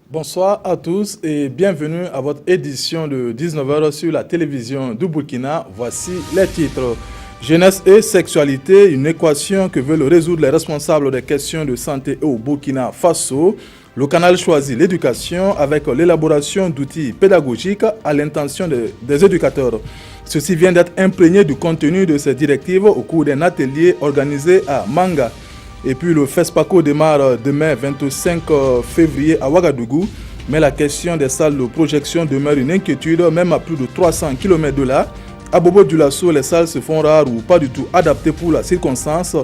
Bonsoir à tous et bienvenue à votre édition de 19h sur la télévision du Burkina. Voici les titres. Jeunesse et sexualité, une équation que veulent résoudre les responsables des questions de santé au Burkina Faso. Le canal choisit l'éducation avec l'élaboration d'outils pédagogiques à l'intention des éducateurs. Ceci vient d'être imprégné du contenu de ces directives au cours d'un atelier organisé à Manga. Et puis le FESPACO démarre demain 25 février à Ouagadougou. Mais la question des salles de projection demeure une inquiétude, même à plus de 300 km de là. À Bobo-Dioulasso, les salles se font rares ou pas du tout adaptées pour la circonstance.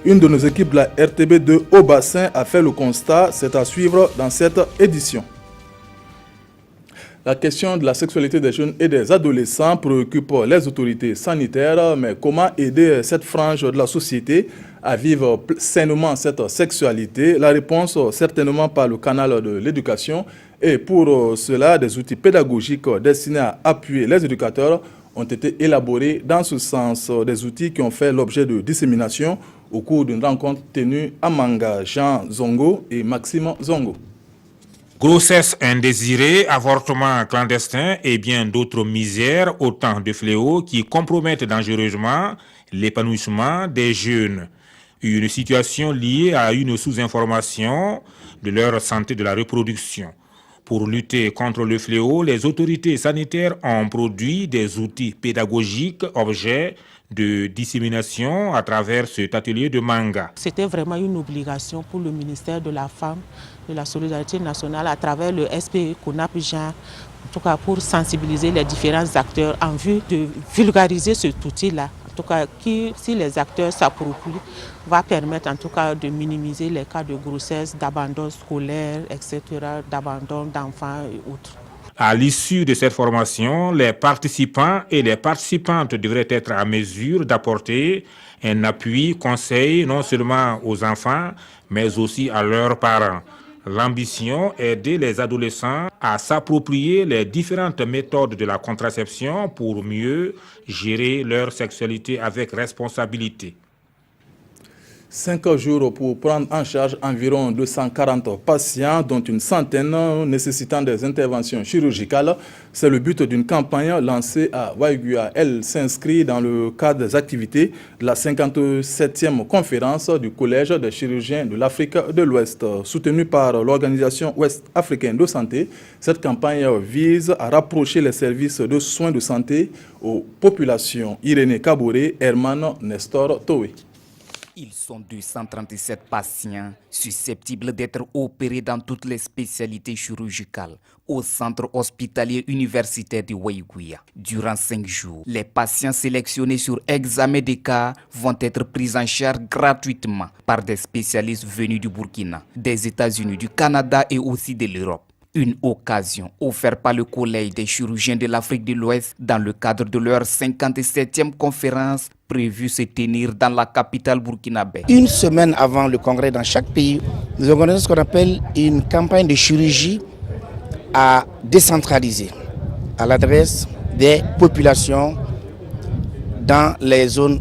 Une de nos équipes de la RTB2 au bassin a fait le constat. C'est à suivre dans cette édition. La question de la sexualité des jeunes et des adolescents préoccupe les autorités sanitaires, mais comment aider cette frange de la société à vivre sainement cette sexualité? La réponse, certainement par le canal de l'éducation. Et pour cela, des outils pédagogiques destinés à appuyer les éducateurs ont été élaborés dans ce sens. Des outils qui ont fait l'objet de dissémination au cours d'une rencontre tenue à Manga. Jean Zongo et Maxime Zongo. Grossesse indésirée, avortement clandestin et bien d'autres misères, autant de fléaux qui compromettent dangereusement l'épanouissement des jeunes. Une situation liée à une sous-information de leur santé de la reproduction. Pour lutter contre le fléau, les autorités sanitaires ont produit des outils pédagogiques, objets de dissémination à travers cet atelier de Manga. C'était vraiment une obligation pour le ministère de la Femme, de la Solidarité nationale, à travers le SPE CONAP genre, en tout cas pour sensibiliser les différents acteurs en vue de vulgariser cet outil-là. En tout cas, qui, si les acteurs s'approprient, va permettre en tout cas de minimiser les cas de grossesse, d'abandon scolaire, etc., d'abandon d'enfants et autres. À l'issue de cette formation, les participants et les participantes devraient être à mesure d'apporter un appui, conseil non seulement aux enfants, mais aussi à leurs parents. L'ambition est d'aider les adolescents à s'approprier les différentes méthodes de la contraception pour mieux gérer leur sexualité avec responsabilité. 5 jours pour prendre en charge environ 240 patients, dont une centaine nécessitant des interventions chirurgicales. C'est le but d'une campagne lancée à Waïgua. Elle s'inscrit dans le cadre des activités de la 57e conférence du Collège des chirurgiens de l'Afrique de l'Ouest. Soutenue par l'Organisation Ouest africaine de santé, cette campagne vise à rapprocher les services de soins de santé aux populations. Irénée Kaboré, Herman Nestor Toé. Ils sont 237 patients susceptibles d'être opérés dans toutes les spécialités chirurgicales au centre hospitalier universitaire de Waïgouya. Durant 5 jours, les patients sélectionnés sur examen des cas vont être pris en charge gratuitement par des spécialistes venus du Burkina, des États-Unis, du Canada et aussi de l'Europe. Une occasion offerte par le Collège des chirurgiens de l'Afrique de l'Ouest dans le cadre de leur 57e conférence prévue se tenir dans la capitale burkinabé. Une semaine avant le congrès dans chaque pays, nous organisons ce qu'on appelle une campagne de chirurgie à décentraliser à l'adresse des populations dans les zones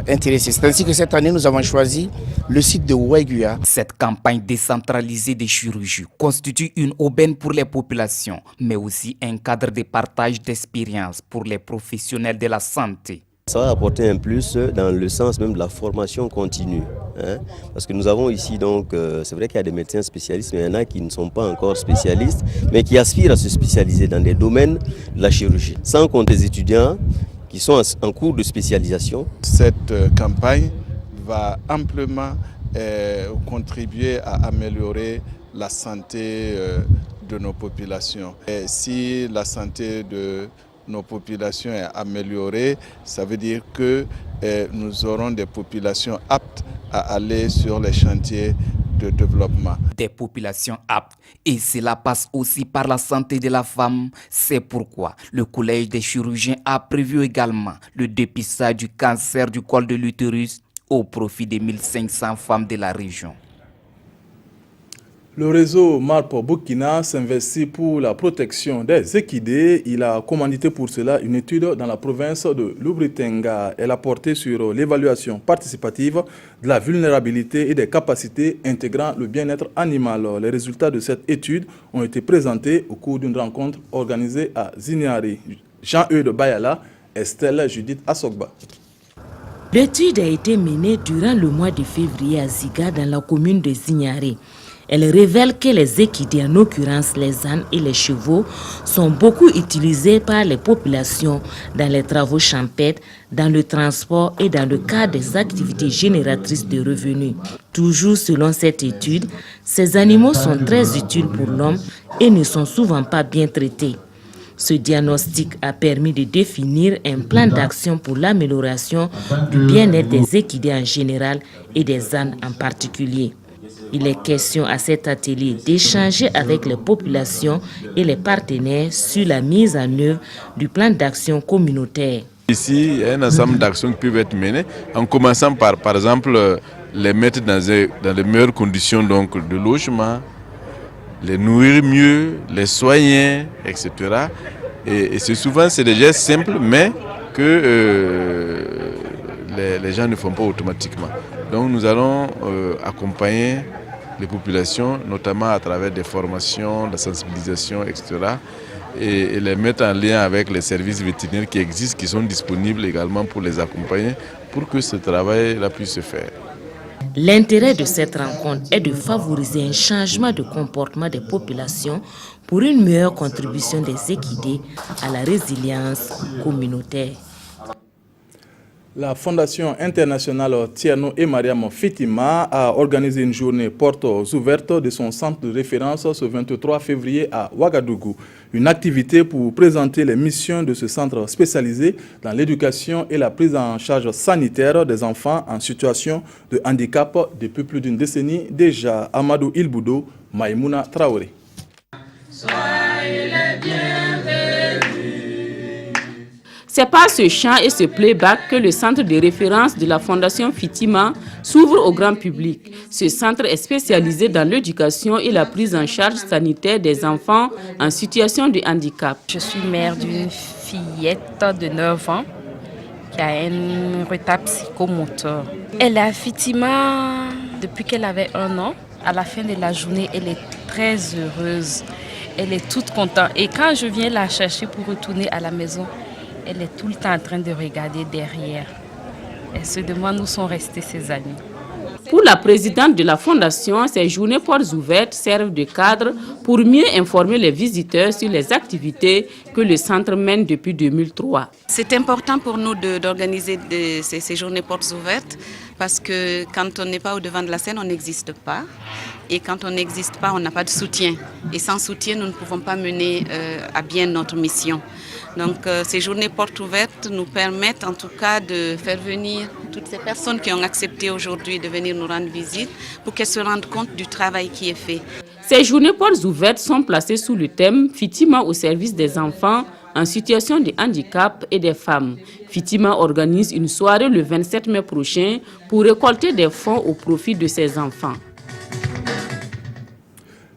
intéressées. C'est ainsi que cette année, nous avons choisi le site de Waïgua. Cette campagne décentralisée de chirurgie constitue une aubaine pour les populations, mais aussi un cadre de partage d'expérience pour les professionnels de la santé. Ça va apporter un plus dans le sens même de la formation continue. Parce que nous avons ici, donc, c'est vrai qu'il y a des médecins spécialistes, mais il y en a qui ne sont pas encore spécialistes, mais qui aspirent à se spécialiser dans des domaines de la chirurgie. Sans compter des étudiants qui sont en cours de spécialisation. Cette campagne va amplement contribuer à améliorer la santé de nos populations. Et si la santé de nos populations est améliorée, ça veut dire que nous aurons des populations aptes à aller sur les chantiers de développement. Des populations aptes. Et cela passe aussi par la santé de la femme. C'est pourquoi le Collège des chirurgiens a prévu également le dépistage du cancer du col de l'utérus au profit des 1500 femmes de la région. Le réseau MARP Burkina s'investit pour la protection des équidés. Il a commandité pour cela une étude dans la province de Lubritanga. Elle a porté sur l'évaluation participative de la vulnérabilité et des capacités intégrant le bien-être animal. Les résultats de cette étude ont été présentés au cours d'une rencontre organisée à Ziniari. Jean-Eudes Bayala, Estelle Judith Assogba. L'étude a été menée durant le mois de février à Ziga dans la commune de Ziniari. Elle révèle que les équidés, en l'occurrence les ânes et les chevaux, sont beaucoup utilisés par les populations dans les travaux champêtres, dans le transport et dans le cadre des activités génératrices de revenus. Toujours selon cette étude, ces animaux sont très utiles pour l'homme et ne sont souvent pas bien traités. Ce diagnostic a permis de définir un plan d'action pour l'amélioration du bien-être des équidés en général et des ânes en particulier. Il est question à cet atelier d'échanger avec les populations et les partenaires sur la mise en œuvre du plan d'action communautaire. Ici, il y a un ensemble d'actions qui peuvent être menées, en commençant par exemple, les mettre dans les meilleures conditions donc, de logement, les nourrir mieux, les soigner, etc. Et c'est souvent des gestes simples, mais que les gens ne font pas automatiquement. Donc nous allons accompagner les populations, notamment à travers des formations, de la sensibilisation, etc. Et les mettre en lien avec les services vétérinaires qui existent, qui sont disponibles également pour les accompagner, pour que ce travail-là puisse se faire. L'intérêt de cette rencontre est de favoriser un changement de comportement des populations pour une meilleure contribution des équidés à la résilience communautaire. La Fondation internationale Tierno et Mariam Fitima a organisé une journée portes ouvertes de son centre de référence ce 23 février à Ouagadougou. Une activité pour présenter les missions de ce centre spécialisé dans l'éducation et la prise en charge sanitaire des enfants en situation de handicap depuis plus d'une décennie déjà. Amadou Ilboudo, Maïmouna Traoré. Soyez les bienvenus. C'est par ce chant et ce playback que le centre de référence de la Fondation Fitima s'ouvre au grand public. Ce centre est spécialisé dans l'éducation et la prise en charge sanitaire des enfants en situation de handicap. Je suis mère d'une fillette de 9 ans qui a un retard psychomoteur. Elle a Fitima depuis qu'elle avait 1 an. À la fin de la journée, elle est très heureuse. Elle est toute contente. Et quand je viens la chercher pour retourner à la maison, elle est tout le temps en train de regarder derrière. Elle se demande où sont restés ses amis. Pour la présidente de la Fondation, ces journées portes ouvertes servent de cadre pour mieux informer les visiteurs sur les activités que le centre mène depuis 2003. C'est important pour nous d'organiser ces journées portes ouvertes parce que quand on n'est pas au devant de la scène, on n'existe pas. Et quand on n'existe pas, on n'a pas de soutien. Et sans soutien, nous ne pouvons pas mener à bien notre mission. Donc ces journées portes ouvertes nous permettent en tout cas de faire venir toutes ces personnes qui ont accepté aujourd'hui de venir nous rendre visite pour qu'elles se rendent compte du travail qui est fait. Ces journées portes ouvertes sont placées sous le thème Fitima au service des enfants en situation de handicap et des femmes. Fitima organise une soirée le 27 mai prochain pour récolter des fonds au profit de ces enfants.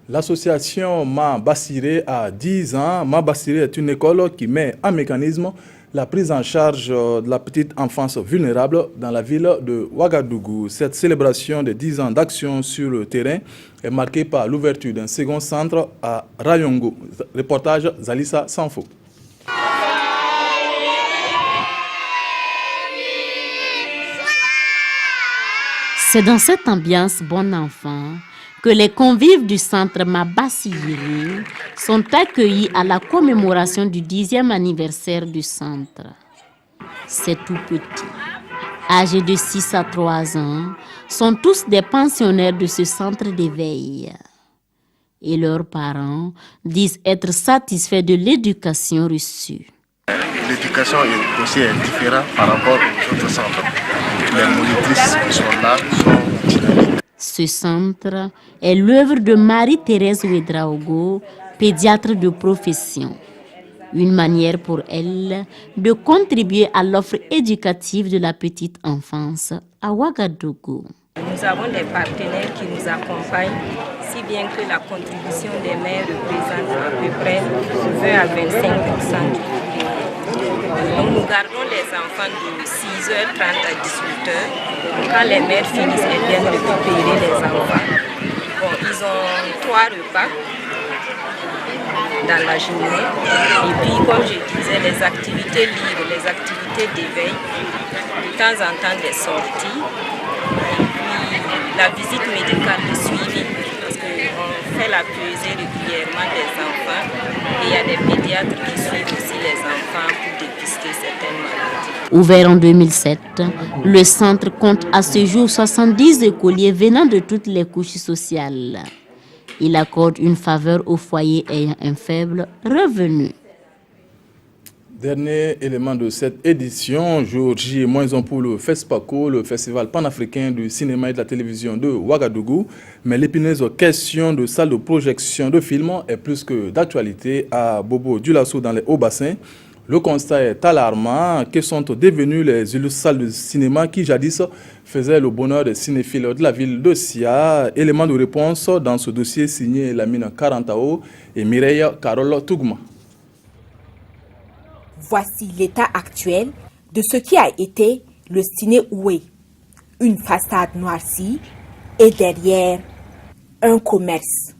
L'association Ma Bassiré a 10 ans. Ma Bassiré est une école qui met en mécanisme la prise en charge de la petite enfance vulnérable dans la ville de Ouagadougou. Cette célébration de 10 ans d'action sur le terrain est marquée par l'ouverture d'un second centre à Rayongo. Reportage Zalissa Sanfo. C'est dans cette ambiance bon enfant que les convives du centre Mabassiré sont accueillis à la commémoration du 10e anniversaire du centre. Ces tout petits, âgés de 6 à 3 ans, sont tous des pensionnaires de ce centre d'éveil. Et leurs parents disent être satisfaits de l'éducation reçue. L'éducation est aussi différente par rapport aux autres centres. Les monitrices qui sont là sont dynamiques. Ce centre est l'œuvre de Marie-Thérèse Ouedraogo, pédiatre de profession. Une manière pour elle de contribuer à l'offre éducative de la petite enfance à Ouagadougou. Nous avons des partenaires qui nous accompagnent. si bien que la contribution des maires représente à peu près 20 à 25% du public. Donc nous gardons les enfants de 6h30 à 18h. Quand les mères finissent, elles viennent récupérer les enfants. Bon, ils ont 3 repas dans la journée. Et puis, comme je disais, les activités libres, les activités d'éveil, de temps en temps des sorties. Et puis, la visite médicale de suivi, parce qu'on fait la pesée régulièrement des enfants. Et il y a des pédiatres qui suivent aussi les enfants pour dépister certaines maladies. Ouvert en 2007, le centre compte à ce jour 70 écoliers venant de toutes les couches sociales. Il accorde une faveur aux foyers ayant un faible revenu. Dernier élément de cette édition, jour J-1 pour le FESPACO, le Festival panafricain du cinéma et de la télévision de Ouagadougou. Mais l'épineuse question de salle de projection de films est plus que d'actualité à Bobo-Dioulasso dans les Hauts-Bassins. Le constat est alarmant. Que sont devenues les illustres salles de cinéma qui jadis faisaient le bonheur des cinéphiles de la ville de Sia? Élément de réponse dans ce dossier signé Lamine Karantao et Mireille Carole Tougma. Voici l'état actuel de ce qui a été le ciné Oué. Une façade noircie et derrière un commerce.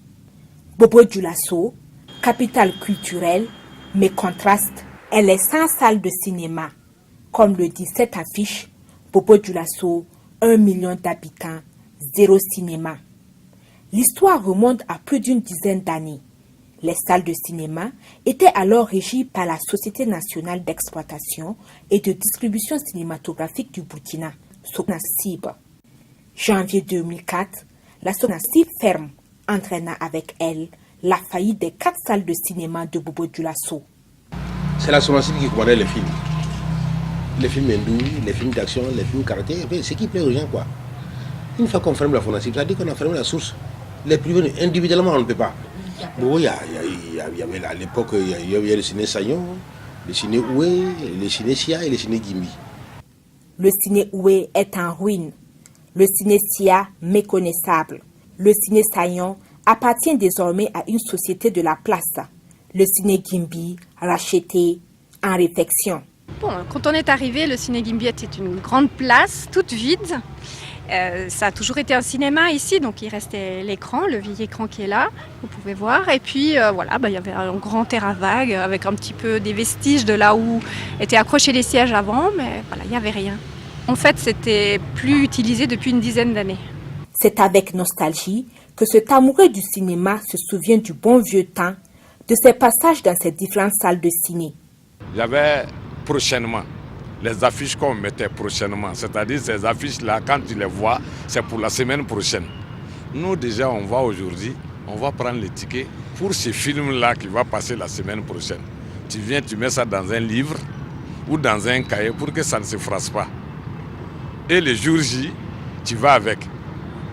Bobo-Dioulasso, capitale culturelle, mais contraste, elle est sans salle de cinéma. Comme le dit cette affiche, Bobo-Dioulasso, 1 million d'habitants, 0 cinéma. L'histoire remonte à plus d'une dizaine d'années. Les salles de cinéma étaient alors régies par la Société nationale d'exploitation et de distribution cinématographique du Burkina, SONACIB. Janvier 2004, la SONACIB ferme, entraînant avec elle la faillite des 4 salles de cinéma de Bobo-Dioulasso. C'est la SONACIB qui commandait les films. Les films hindous, les films d'action, les films karaté, ce qui plaît aux gens, quoi. Une fois qu'on ferme la SONACIB, ça veut dire qu'on a fermé la source. Les privés, individuellement, on ne peut pas. Bon, il y avait à l'époque, il y avait le ciné Sayon, le ciné Oué, le ciné Sia et le ciné Gimbi. Le ciné Oué est en ruine. Le ciné Sia, méconnaissable. Le ciné Sayon appartient désormais à une société de la place. Le ciné Gimbi, racheté, en réfection. Bon, quand on est arrivé, le ciné Gimbi était une grande place, toute vide. Ça a toujours été un cinéma ici, donc il restait l'écran, le vieil écran qui est là, vous pouvez voir. Et puis voilà, il y avait un grand terrain vague avec un petit peu des vestiges de là où étaient accrochés les sièges avant, mais voilà, il n'y avait rien. En fait, c'était plus utilisé depuis une dizaine d'années. C'est avec nostalgie que cet amoureux du cinéma se souvient du bon vieux temps, de ses passages dans ces différentes salles de ciné. Il y avait prochainement les affiches qu'on mettait prochainement, c'est-à-dire ces affiches-là, quand tu les vois, c'est pour la semaine prochaine. Nous déjà, on va aujourd'hui, on va prendre les tickets pour ce film-là qui va passer la semaine prochaine. Tu viens, tu mets ça dans un livre ou dans un cahier pour que ça ne se froisse pas. Et le jour J, tu vas avec.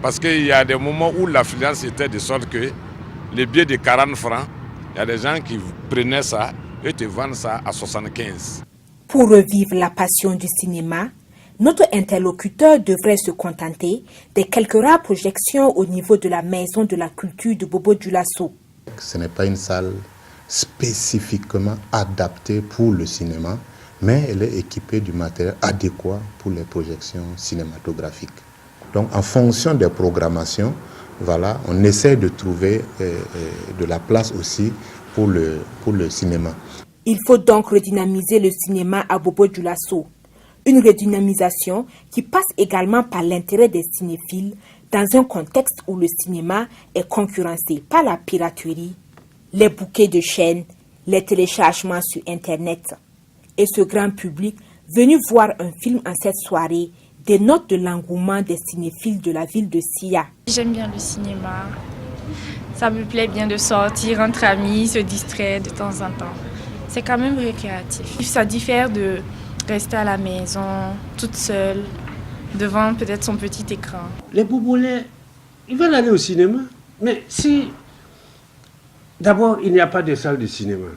Parce qu'il y a des moments où l'affluence était de sorte que les billets de 40 francs, il y a des gens qui prenaient ça et te vendent ça à 75. Pour revivre la passion du cinéma, notre interlocuteur devrait se contenter de quelques rares projections au niveau de la maison de la culture de Bobo-Dioulasso. Ce n'est pas une salle spécifiquement adaptée pour le cinéma, mais elle est équipée du matériel adéquat pour les projections cinématographiques. Donc en fonction des programmations, voilà, on essaie de trouver de la place aussi pour le cinéma. Il faut donc redynamiser le cinéma à Bobo-Dioulasso. Une redynamisation qui passe également par l'intérêt des cinéphiles dans un contexte où le cinéma est concurrencé par la piraterie, les bouquets de chaînes, les téléchargements sur Internet. Et ce grand public venu voir un film en cette soirée dénote de l'engouement des cinéphiles de la ville de Sia. J'aime bien le cinéma. Ça me plaît bien de sortir entre amis, se distraire de temps en temps. C'est quand même récréatif. Ça diffère de rester à la maison, toute seule, devant peut-être son petit écran. Les Bobolais, ils veulent aller au cinéma. Mais si, d'abord, il n'y a pas de salle de cinéma.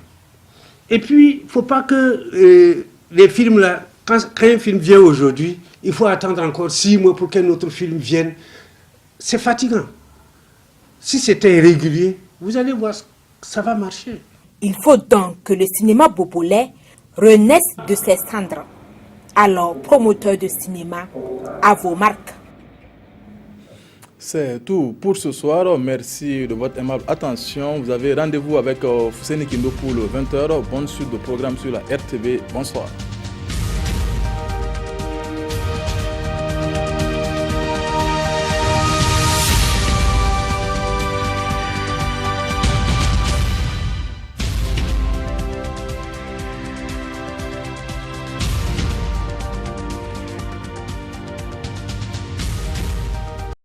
Et puis, il ne faut pas que les films, là, quand un film vient aujourd'hui, il faut attendre encore 6 mois pour qu'un autre film vienne. C'est fatigant. Si c'était régulier, vous allez voir, ça va marcher. Il faut donc que le cinéma bobolais renaisse de ses cendres. Alors, promoteurs de cinéma, à vos marques. C'est tout pour ce soir. Merci de votre aimable attention. Vous avez rendez-vous avec Fousseni Kindo pour le 20h. Bonne suite de programme sur la RTV. Bonsoir.